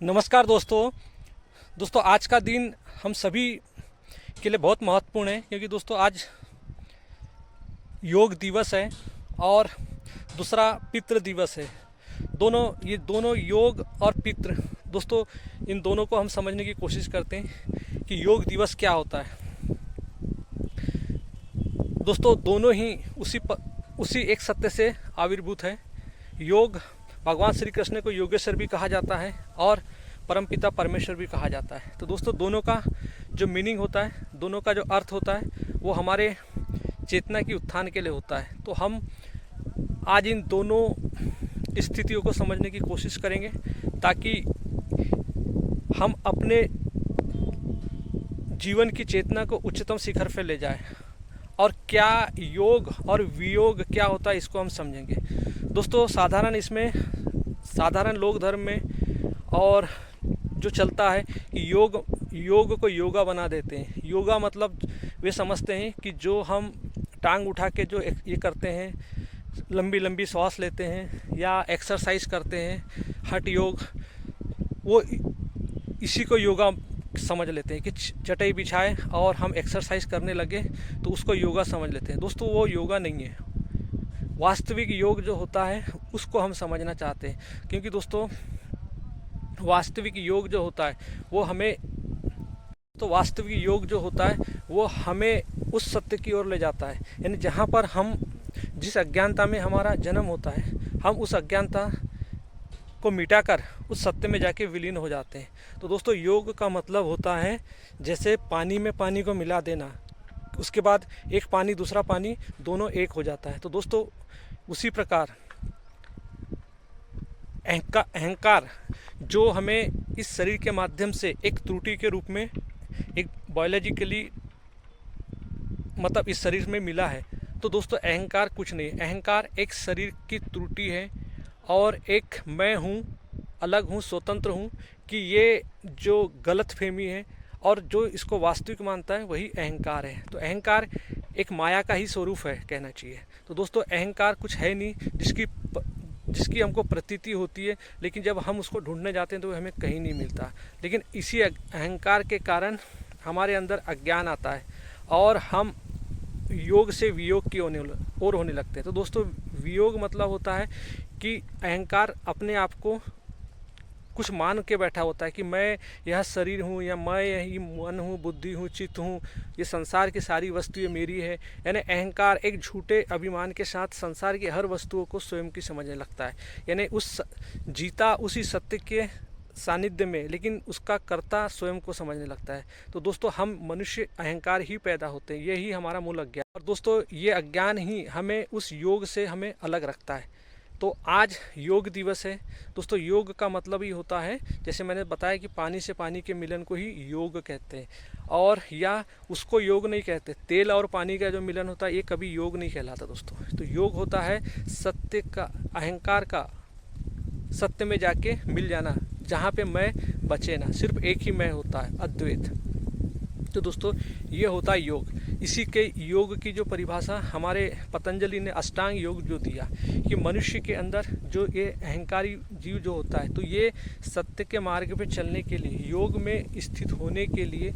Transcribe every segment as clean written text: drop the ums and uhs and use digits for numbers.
नमस्कार दोस्तों आज का दिन हम सभी के लिए बहुत महत्वपूर्ण है क्योंकि दोस्तों आज योग दिवस है और दूसरा पितृ दिवस है। ये दोनों योग और पितृ दोस्तों, इन दोनों को हम समझने की कोशिश करते हैं कि योग दिवस क्या होता है। दोस्तों दोनों ही उसी एक सत्य से आविर्भूत है। योग भगवान श्री कृष्ण को योगेश्वर भी कहा जाता है और परमपिता परमेश्वर भी कहा जाता है। तो दोस्तों दोनों का जो मीनिंग होता है, दोनों का जो अर्थ होता है, वो हमारे चेतना की उत्थान के लिए होता है। तो हम आज इन दोनों स्थितियों को समझने की कोशिश करेंगे ताकि हम अपने जीवन की चेतना को उच्चतम शिखर पर ले जाएं। और क्या योग और वियोग क्या होता है इसको हम समझेंगे। दोस्तों साधारण लोक धर्म में और जो चलता है कि योग को योगा बना देते हैं। योगा मतलब वे समझते हैं कि जो हम टांग उठा के जो ये करते हैं, लंबी लंबी सांस लेते हैं या एक्सरसाइज करते हैं, हठ योग, वो इसी को योगा समझ लेते हैं कि चटाई बिछाए और हम एक्सरसाइज करने लगे तो उसको योगा समझ लेते हैं। दोस्तों वो योगा नहीं है। वास्तविक योग जो होता है उसको हम समझना चाहते हैं क्योंकि दोस्तों वास्तविक योग जो होता है वो हमें उस सत्य की ओर ले जाता है। यानी जहाँ पर हम जिस अज्ञानता में हमारा जन्म होता है, हम उस अज्ञानता को मिटाकर उस सत्य में जाके विलीन हो जाते हैं। तो दोस्तों योग का मतलब होता है जैसे पानी में पानी को मिला देना, उसके बाद एक पानी दूसरा पानी दोनों एक हो जाता है। तो दोस्तों उसी प्रकार अहंकार जो हमें इस शरीर के माध्यम से एक त्रुटि के रूप में एक बायोलॉजिकली मतलब इस शरीर में मिला है। तो दोस्तों अहंकार कुछ नहीं, अहंकार एक शरीर की त्रुटि है और एक मैं हूँ, अलग हूँ, स्वतंत्र हूँ कि ये जो गलतफहमी है और जो इसको वास्तविक मानता है वही अहंकार है। तो अहंकार एक माया का ही स्वरूप है कहना चाहिए। तो दोस्तों अहंकार कुछ है नहीं जिसकी हमको प्रतीति होती है, लेकिन जब हम उसको ढूंढने जाते हैं तो हमें कहीं नहीं मिलता। लेकिन इसी अहंकार के कारण हमारे अंदर अज्ञान आता है और हम योग से वियोग की ओर होने लगते हैं। तो दोस्तों वियोग मतलब होता है कि अहंकार अपने आप को कुछ मान के बैठा होता है कि मैं यह शरीर हूँ या मैं यही मन हूँ, बुद्धि हूँ, चित्त हूँ, ये संसार की सारी वस्तुएं मेरी है। यानी अहंकार एक झूठे अभिमान के साथ संसार की हर वस्तुओं को स्वयं की समझने लगता है। यानी जीता उसी सत्य के सानिध्य में, लेकिन उसका कर्ता स्वयं को समझने लगता है। तो दोस्तों हम मनुष्य अहंकार ही पैदा होते हैं, यही हमारा मूल अज्ञान। और दोस्तों ये अज्ञान ही हमें उस योग से हमें अलग रखता है। तो आज योग दिवस है। दोस्तों योग का मतलब ही होता है, जैसे मैंने बताया कि पानी से पानी के मिलन को ही योग कहते हैं, और या उसको योग नहीं कहते। तेल और पानी का जो मिलन होता है ये कभी योग नहीं कहलाता दोस्तों। तो योग होता है सत्य का, अहंकार का सत्य में जाके मिल जाना, जहाँ पे मैं बचे ना, सिर्फ एक ही मैं होता है, अद्वैत। तो दोस्तों ये होता है योग। इसी के योग की जो परिभाषा हमारे पतंजलि ने अष्टांग योग जो दिया कि मनुष्य के अंदर जो ये अहंकारी जीव जो होता है, तो ये सत्य के मार्ग पे चलने के लिए, योग में स्थित होने के लिए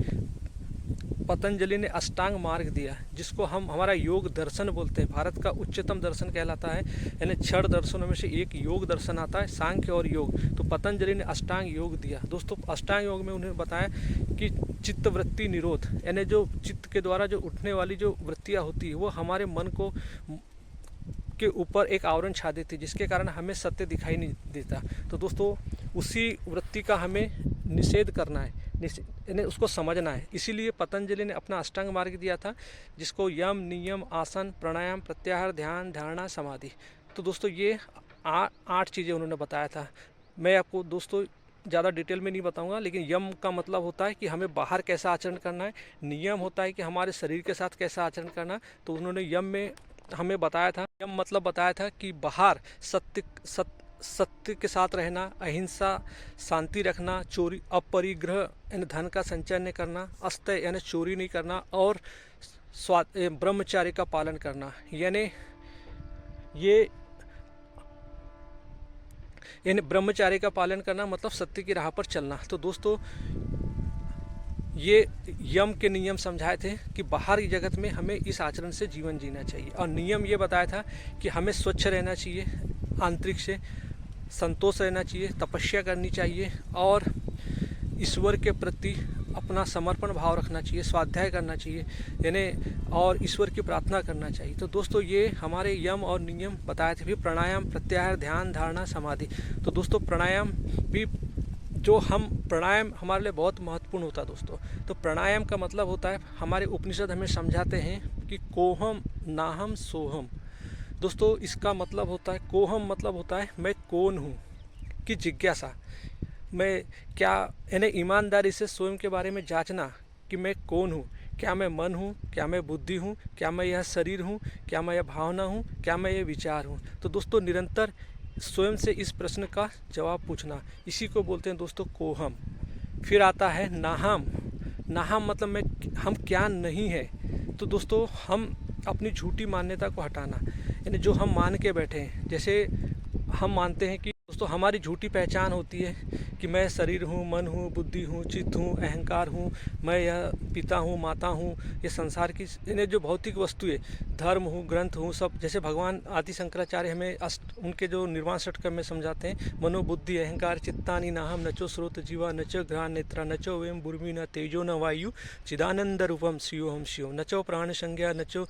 पतंजलि ने अष्टांग मार्ग दिया, जिसको हम हमारा योग दर्शन बोलते हैं। भारत का उच्चतम दर्शन कहलाता है। यानी 6 दर्शनों में से एक योग दर्शन आता है, सांख्य और योग। तो पतंजलि ने अष्टांग योग दिया। दोस्तों अष्टांग योग में उन्होंने बताया कि चित्त वृत्ति निरोध, यानी जो चित्त के द्वारा जो उठने वाली जो वृत्तियाँ होती है वो हमारे मन को के ऊपर एक आवरण छा देती है, जिसके कारण हमें सत्य दिखाई नहीं देता। तो दोस्तों उसी वृत्ति का हमें निषेध करना है, यानी उसको समझना है। इसीलिए पतंजलि ने अपना अष्टांग मार्ग दिया था, जिसको यम, नियम, आसन, प्राणायाम, प्रत्याहार, ध्यान, धारणा, समाधि। तो दोस्तों ये 8 चीज़ें उन्होंने बताया था। मैं आपको दोस्तों ज़्यादा डिटेल में नहीं बताऊंगा, लेकिन यम का मतलब होता है कि हमें बाहर कैसा आचरण करना है। नियम होता है कि हमारे शरीर के साथ कैसा आचरण करना। तो उन्होंने यम में हमें बताया था, यम मतलब बताया था कि बाहर सत्य के साथ रहना, अहिंसा, शांति रखना, चोरी, अपरिग्रह यानी धन का संचय नहीं करना, अस्तय यानी चोरी नहीं करना, और ब्रह्मचार्य का पालन करना। यानी ये यानी ब्रह्मचार्य का पालन करना मतलब सत्य की राह पर चलना। तो दोस्तों ये यम के नियम समझाए थे कि बाहरी जगत में हमें इस आचरण से जीवन जीना चाहिए, और नियम ये बताया था कि हमें स्वच्छ रहना चाहिए, आंतरिक से संतोष रहना चाहिए, तपस्या करनी चाहिए और ईश्वर के प्रति अपना समर्पण भाव रखना चाहिए, स्वाध्याय करना चाहिए यानी और ईश्वर की प्रार्थना करना चाहिए। तो दोस्तों ये हमारे यम और नियम बताए थे। फिर प्राणायाम, प्रत्याहार, ध्यान, धारणा, समाधि। तो दोस्तों प्राणायाम भी प्राणायाम हमारे लिए बहुत महत्वपूर्ण होता है दोस्तों। तो प्राणायाम का मतलब होता है, हमारे उपनिषद हमें समझाते हैं कि कोहम नाहम सोहम। दोस्तों इसका मतलब होता है, कोहम मतलब होता है मैं कौन हूँ की जिज्ञासा, मैं क्या यानी ईमानदारी से स्वयं के बारे में जांचना कि मैं कौन हूँ, क्या मैं मन हूँ, क्या मैं बुद्धि हूँ, क्या मैं यह शरीर हूँ, क्या मैं यह भावना हूँ, क्या मैं यह विचार हूँ। तो दोस्तों निरंतर स्वयं से इस प्रश्न का जवाब पूछना, इसी को बोलते हैं दोस्तों कोहम। फिर आता है नाहम। नाहम मतलब हम क्या नहीं है। तो दोस्तों हम अपनी झूठी मान्यता को हटाना, यानी जो हम मान के बैठे हैं, जैसे हम मानते हैं कि दोस्तों हमारी झूठी पहचान होती है कि मैं शरीर हूँ, मन हूँ, बुद्धि हूँ, चित्त हूँ, अहंकार हूँ, मैं यह पिता हूँ, माता हूँ, ये संसार की यानी जो भौतिक वस्तुएं, धर्म हूँ, ग्रंथ हूँ, सब। जैसे भगवान आदि शंकराचार्य हमें उनके जो निर्वाण षटक में समझाते हैं, मनोबुद्धि अहंकार चित्तानि नाहम नचो स्रोत जीवा नचो घ्राण नेत्रा नचो वेम भूमि न तेजो न वायु चिदानंद रूपम शिवोहम शिवम नचो प्राण संज्ञा नचो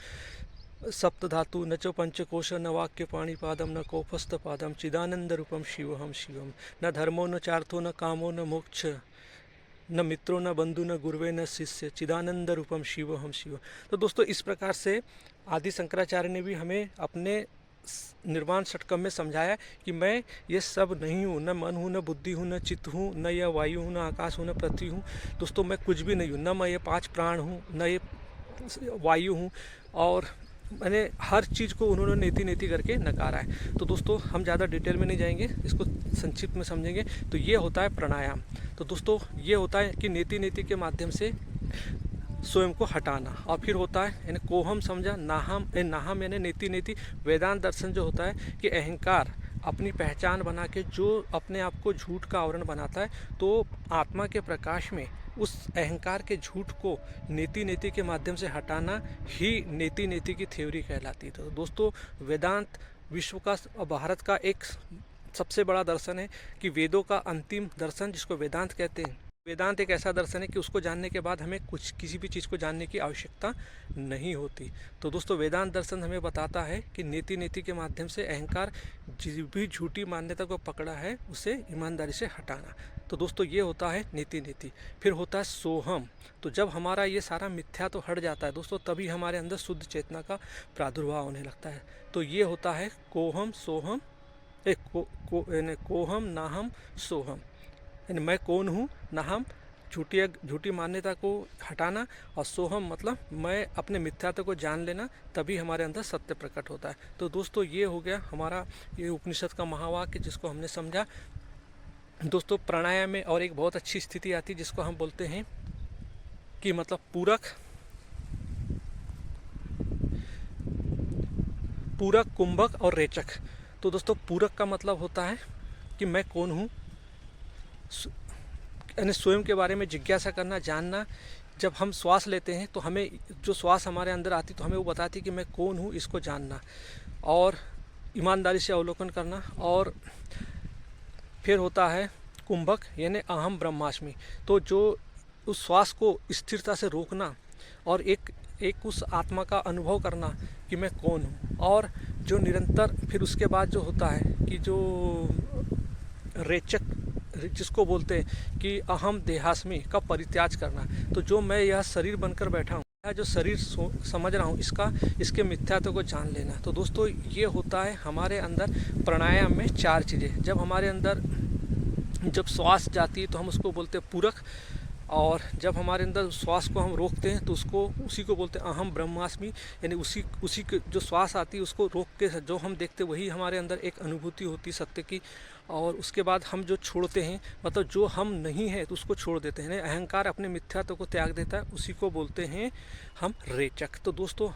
सप्त धातु नचो पंचकोश न वाक्य पाणिपादम न कोपस्थ पादम चिदानंद रूपम शिवहम शिवम न धर्मो न चार्थो न कामो न मोक्ष न मित्रो न बंधु न गुरुवे न शिष्य चिदानंद रूपम शिवहम शिव। तो दोस्तों इस प्रकार से आदि शंकराचार्य ने भी हमें अपने निर्वाण षटकम में समझाया कि मैं ये सब नहीं हूँ, न मन हूँ, न बुद्धि हूँ, न चित्त हूँ, न यह वायु हूँ, न आकाश हूँ, न पृथ्वी हूँ। दोस्तों मैं कुछ भी नहीं हूँ, न मैं ये 5 प्राण हूँ, न ये वायु हूँ, और मैंने हर चीज़ को उन्होंने नेति नेति करके नकारा है। तो दोस्तों हम ज़्यादा डिटेल में नहीं जाएंगे, इसको संक्षिप्त में समझेंगे। तो ये होता है प्राणायाम। तो दोस्तों ये होता है कि नेति नेति के माध्यम से स्वयं को हटाना। और फिर होता है यानी कोहम समझा, नाहम नाहम यानी नेति नेति। वेदांत दर्शन जो होता है कि अहंकार अपनी पहचान बना के जो अपने आप को झूठ का आवरण बनाता है, तो आत्मा के प्रकाश में उस अहंकार के झूठ को नेति नेति के माध्यम से हटाना ही नेति नेति की थ्योरी कहलाती है। तो दोस्तों वेदांत विश्व का और भारत का एक सबसे बड़ा दर्शन है कि वेदों का अंतिम दर्शन जिसको वेदांत कहते हैं। वेदांत एक ऐसा दर्शन है कि उसको जानने के बाद हमें किसी भी चीज़ को जानने की आवश्यकता नहीं होती। तो दोस्तों वेदांत दर्शन हमें बताता है कि नेति नेति के माध्यम से अहंकार जिस भी झूठी मान्यता को पकड़ा है उसे ईमानदारी से हटाना। तो दोस्तों ये होता है नेति नेति। फिर होता है सोहम। तो जब हमारा ये सारा मिथ्या तो हट जाता है दोस्तों, तभी हमारे अंदर शुद्ध चेतना का प्रादुर्भाव होने लगता है। तो ये होता है कोहम सोहम, कोहम नाहम सोहम, यानी मैं कौन हूँ, नाहम झूठी मान्यता को हटाना, और सोहम मतलब मैं अपने मिथ्यात्व को जान लेना, तभी हमारे अंदर सत्य प्रकट होता है। तो दोस्तों ये हो गया हमारा ये उपनिषद का महावाक्य जिसको हमने समझा। दोस्तों प्राणायाम में और एक बहुत अच्छी स्थिति आती है जिसको हम बोलते हैं कि मतलब पूरक, कुंभक और रेचक। तो दोस्तों पूरक का मतलब होता है कि मैं कौन हूँ, यानी स्वयं के बारे में जिज्ञासा करना, जानना। जब हम श्वास लेते हैं तो हमें जो श्वास हमारे अंदर आती तो हमें वो बताती कि मैं कौन हूँ, इसको जानना और ईमानदारी से अवलोकन करना। और फिर होता है कुंभक यानी अहम ब्रह्मास्मि। तो जो उस श्वास को स्थिरता से रोकना और एक उस आत्मा का अनुभव करना कि मैं कौन हूँ। और जो निरंतर फिर उसके बाद जो होता है कि जो रेचक जिसको बोलते हैं कि अहम देहास्मि का परित्याग करना। तो जो मैं यह शरीर बनकर बैठा हूँ, जो शरीर समझ रहा हूँ, इसके मिथ्यात्व को जान लेना। तो दोस्तों ये होता है हमारे अंदर प्राणायाम में 4 चीज़ें। जब हमारे अंदर जब श्वास जाती है तो हम उसको बोलते हैं पूरक, और जब हमारे अंदर श्वास को हम रोकते हैं तो उसी को बोलते हैं अहम ब्रह्मास्मि, यानी उसी जो श्वास आती है उसको रोक के जो हम देखते वही हमारे अंदर एक अनुभूति होती सत्य की। और उसके बाद हम जो छोड़ते हैं, मतलब जो हम नहीं हैं तो उसको छोड़ देते हैं। अहंकार अपने मिथ्यात्व को त्याग देता है, उसी को बोलते हैं हम रेचक। तो दोस्तों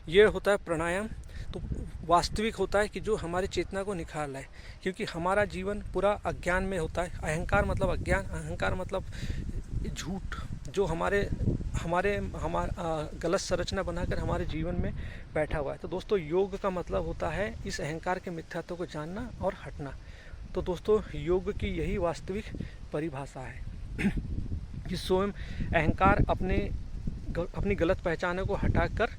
ये होता है प्राणायाम। तो वास्तविक होता है कि जो हमारी चेतना को निखार लाए, क्योंकि हमारा जीवन पूरा अज्ञान में होता है। अहंकार मतलब अज्ञान, अहंकार मतलब झूठ, जो हमारा गलत संरचना बनाकर हमारे जीवन में बैठा हुआ है। तो दोस्तों योग का मतलब होता है इस अहंकार के मिथ्यात्व को जानना और हटना। तो दोस्तों योग की यही वास्तविक परिभाषा है कि स्वयं अहंकार अपनी गलत पहचानों को हटाकर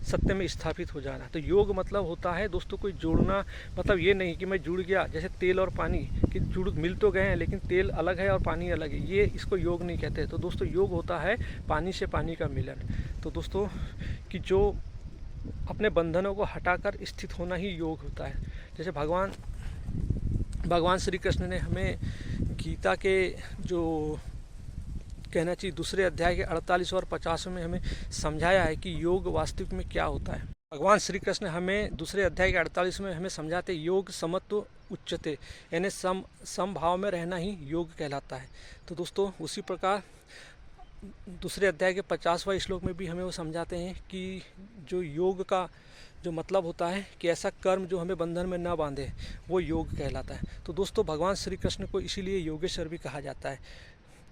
सत्य में स्थापित हो जाना। तो योग मतलब होता है दोस्तों कोई जोड़ना, मतलब ये नहीं कि मैं जुड़ गया, जैसे तेल और पानी कि मिल तो गए हैं लेकिन तेल अलग है और पानी अलग है, ये इसको योग नहीं कहते। तो दोस्तों योग होता है पानी से पानी का मिलन। तो दोस्तों कि जो अपने बंधनों को हटाकर स्थित होना ही योग होता है। जैसे भगवान श्री कृष्ण ने हमें गीता के जो कहना चाहिए दूसरे अध्याय के 48 और 50 में हमें समझाया है कि योग वास्तविक में क्या होता है। भगवान श्री कृष्ण हमें दूसरे अध्याय के 48 में हमें समझाते योग समत्व उच्चते, यानी समभाव में रहना ही योग कहलाता है। तो दोस्तों उसी प्रकार दूसरे अध्याय के 50वां श्लोक में भी हमें वो समझाते हैं कि जो योग का जो मतलब होता है कि ऐसा कर्म जो हमें बंधन में न बांधे, वो योग कहलाता है। तो दोस्तों भगवान श्री कृष्ण को इसीलिए योगेश्वर भी कहा जाता है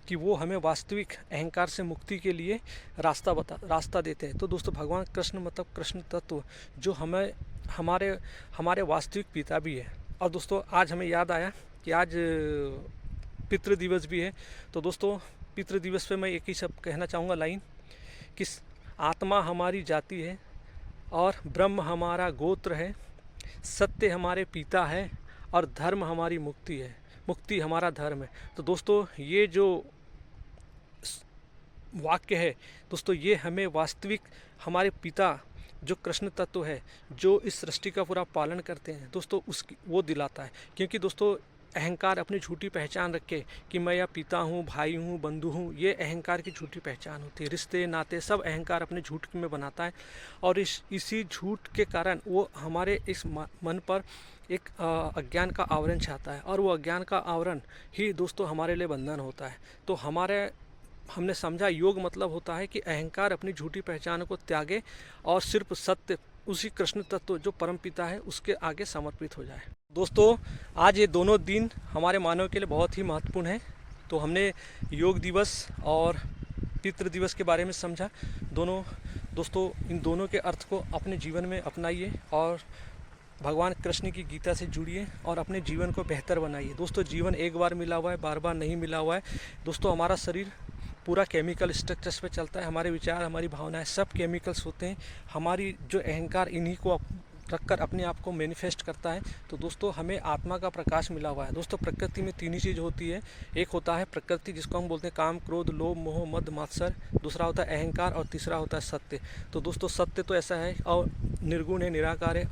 कि वो हमें वास्तविक अहंकार से मुक्ति के लिए रास्ता देते हैं। तो दोस्तों भगवान कृष्ण मतलब कृष्ण तत्व जो हमें हमारे वास्तविक पिता भी है। और दोस्तों आज हमें याद आया कि आज पितृ दिवस भी है। तो दोस्तों पितृ दिवस पे मैं एक ही सब कहना चाहूँगा लाइन कि आत्मा हमारी जाति है और ब्रह्म हमारा गोत्र है, सत्य हमारे पिता है और धर्म हमारी मुक्ति है, मुक्ति हमारा धर्म है। तो दोस्तों ये जो वाक्य है दोस्तों, ये हमें वास्तविक हमारे पिता जो कृष्ण तत्व है, जो इस सृष्टि का पूरा पालन करते हैं दोस्तों, उसकी वो दिलाता है। क्योंकि दोस्तों अहंकार अपनी झूठी पहचान रखे कि मैं या पिता हूँ, भाई हूँ, बंधु हूँ, ये अहंकार की झूठी पहचान होती है। रिश्ते नाते सब अहंकार अपने झूठ में बनाता है और इसी झूठ के कारण वो हमारे इस मन पर एक अज्ञान का आवरण छाता है और वो अज्ञान का आवरण ही दोस्तों हमारे लिए बंधन होता है। तो हमने समझा योग मतलब होता है कि अहंकार अपनी झूठी पहचान को त्यागे और सिर्फ सत्य उसी कृष्ण तत्व जो परम पिता है उसके आगे समर्पित हो जाए। दोस्तों आज ये दोनों दिन हमारे मानव के लिए बहुत ही महत्वपूर्ण है। तो हमने योग दिवस और पितृ दिवस के बारे में समझा। दोस्तों इन दोनों के अर्थ को अपने जीवन में अपनाइए और भगवान कृष्ण की गीता से जुड़िए और अपने जीवन को बेहतर बनाइए। दोस्तों जीवन एक बार मिला हुआ है, बार बार नहीं मिला हुआ है। दोस्तों हमारा शरीर पूरा केमिकल स्ट्रक्चर्स पे चलता है, हमारे विचार, हमारी भावनाएं सब केमिकल्स होते हैं। हमारी जो अहंकार इन्हीं को रखकर अपने आप को मैनिफेस्ट करता है। तो दोस्तों हमें आत्मा का प्रकाश मिला हुआ है। दोस्तों प्रकृति में तीन ही चीज़ होती है, एक होता है प्रकृति जिसको हम बोलते हैं काम, क्रोध, लोभ, मोह, मद, मात्सर, दूसरा होता है अहंकार और तीसरा होता है सत्य। तो दोस्तों सत्य तो ऐसा है और निर्गुण है, निराकार है,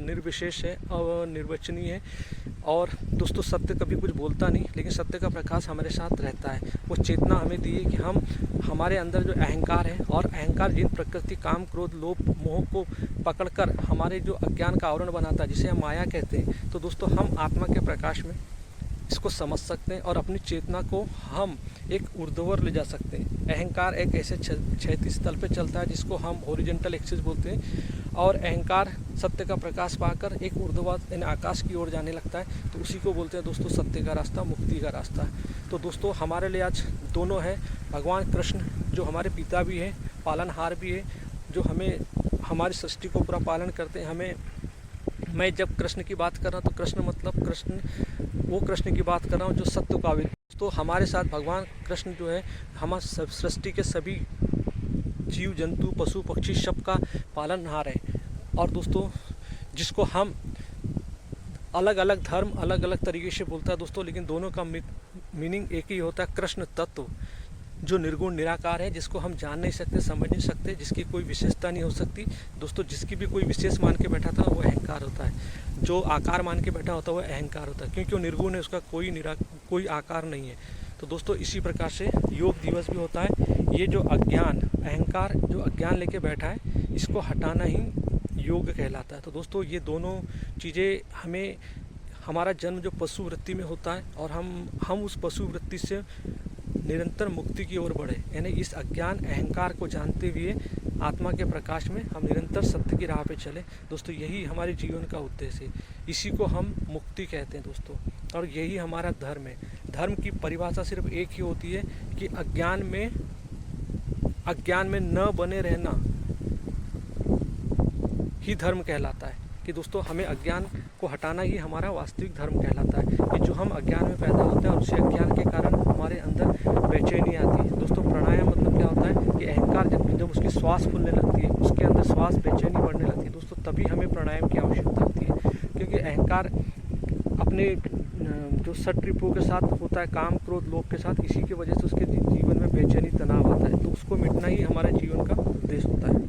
निर्विशेष है, अनिर्वचनीय है। और दोस्तों सत्य कभी कुछ बोलता नहीं, लेकिन सत्य का प्रकाश हमारे साथ रहता है। वो चेतना हमें दी है कि हमारे अंदर जो अहंकार है और अहंकार जिन प्रकृति काम, क्रोध, लोभ, मोह को पकड़कर हमारे जो अज्ञान का आवरण बनाता है, जिसे हम माया कहते हैं, तो दोस्तों हम आत्मा के प्रकाश में इसको समझ सकते हैं और अपनी चेतना को हम एक ऊर्ध्वर ले जा सकते हैं। अहंकार एक ऐसे क्षैतिज तल पे चलता है जिसको हम हॉरिजॉन्टल एक्सिस बोलते हैं और अहंकार सत्य का प्रकाश पाकर एक ऊर्ध्वर यानी आकाश की ओर जाने लगता है। तो उसी को बोलते हैं दोस्तों सत्य का रास्ता, मुक्ति का रास्ता। तो दोस्तों हमारे लिए आज दोनों है, भगवान कृष्ण जो हमारे पिता भी हैं, पालनहार भी है, जो हमें हमारी सृष्टि को पूरा पालन करते हैं। मैं जब कृष्ण की बात कर रहा हूँ तो कृष्ण मतलब वो कृष्ण की बात कर रहा हूँ जो सत्य का आविर्भाव। तो हमारे साथ भगवान कृष्ण जो है हमारे सृष्टि के सभी जीव जंतु, पशु पक्षी सब का पालनहार है। और दोस्तों जिसको हम अलग अलग धर्म अलग अलग तरीके से बोलता है दोस्तों, लेकिन दोनों का मीनिंग एक ही होता है, कृष्ण तत्व जो निर्गुण निराकार है, जिसको हम जान नहीं सकते, समझ नहीं सकते, जिसकी कोई विशेषता नहीं हो सकती। दोस्तों जिसकी भी कोई विशेष मान के बैठा था वो अहंकार होता है, जो आकार मान के बैठा होता है वो अहंकार होता है, क्योंकि वो निर्गुण है, उसका कोई आकार नहीं है। तो दोस्तों इसी प्रकार से योग दिवस भी होता है। ये जो अज्ञान, अहंकार जो अज्ञान लेके बैठा है, इसको हटाना ही योग कहलाता है। तो दोस्तों ये दोनों चीज़ें हमें, हमारा जन्म जो पशु वृत्ति में होता है और हम उस पशु वृत्ति से निरंतर मुक्ति की ओर बढ़े, यानी इस अज्ञान अहंकार को जानते हुए आत्मा के प्रकाश में हम निरंतर सत्य की राह पे चले। दोस्तों यही हमारे जीवन का उद्देश्य है, इसी को हम मुक्ति कहते हैं दोस्तों, और यही हमारा धर्म है। धर्म की परिभाषा सिर्फ एक ही होती है कि अज्ञान में न बने रहना ही धर्म कहलाता है। कि दोस्तों हमें अज्ञान को हटाना ही हमारा वास्तविक धर्म कहलाता है। कि जो हम अज्ञान में पैदा होते हैं और उसी अज्ञान के कारण हमारे अंदर बेचैनी आती है। दोस्तों प्राणायाम मतलब क्या होता है कि अहंकार जब उसकी श्वास फूलने लगती है, उसके अंदर श्वास बेचैनी बढ़ने लगती है दोस्तों, तभी हमें प्राणायाम की आवश्यकता होती है। क्योंकि अहंकार अपने जो षट रिपुओं के साथ होता है, काम क्रोध लोभ के साथ, इसी की वजह से उसके जीवन में बेचैनी तनाव आता है। तो उसको मिटना ही हमारे जीवन का उद्देश्य होता है।